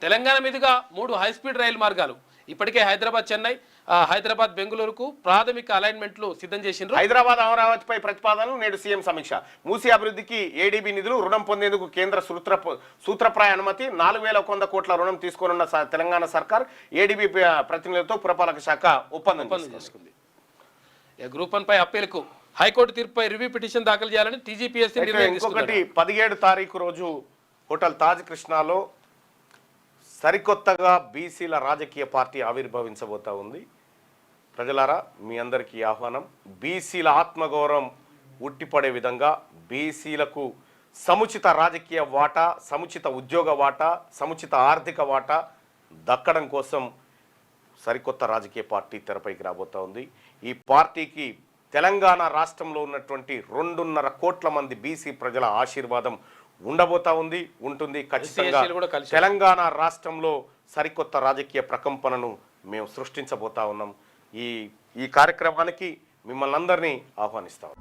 తెలంగాణ మీదుగా 3 హైస్పీడ్ రైలు మార్గాలు ఇప్పటికే హైదరాబాద్ చెన్నై హైదరాబాద్ బెంగళూరుకు ప్రాథమిక అలైన్మెంట్లు సిద్ధం చేసిండ్రు. హైదరాబాద్ అమరావతిపై ప్రతిపాదనలు నేడు సీఎం సమీక్ష. మూసీ అభివృద్ధికి ఏడీబీ నిధులు, రుణం పొందేందుకు కేంద్ర సూత్రప్రాయ అనుమతి. 4100 కోట్ల రుణం తీసుకోనున్న తెలంగాణ సర్కార్ ఏడీబీ ప్రతినిధులతో పురపాలక శాఖ ఒప్పందం చేసుకుంది. గ్రూప్ 1 పై అప్పీలుకు హైకోర్టు తీర్పుపై రివ్యూ పిటిషన్ దాఖలు చేయాలని టీజీపీఎస్సీ నిర్ణయం తీసుకుంది. 17 తారీఖు రోజు హోటల్ తాజ్ కృష్ణాలో సరికొత్తగా బీసీల రాజకీయ పార్టీ ఆవిర్భవించబోతా ఉంది. ప్రజలారా, మీ అందరికీ ఆహ్వానం. బీసీల ఆత్మగౌరవం ఉట్టిపడే విధంగా బీసీలకు సముచిత రాజకీయ వాటా, సముచిత ఉద్యోగ వాటా, సముచిత ఆర్థిక వాటా దక్కడం కోసం సరికొత్త రాజకీయ పార్టీ తెరపైకి రాబోతా ఉంది. ఈ పార్టీకి తెలంగాణ రాష్ట్రంలో ఉన్నటువంటి 2.5 కోట్ల మంది బీసీ ప్రజల ఆశీర్వాదం ఉండబోతా ఉంటుంది. ఖచ్చితంగా తెలంగాణ రాష్ట్రంలో సరికొత్త రాజకీయ ప్రకంపనను మేము సృష్టించబోతా ఉన్నాం. ఈ కార్యక్రమానికి మిమ్మల్ని అందరినీ ఆహ్వానిస్తాం.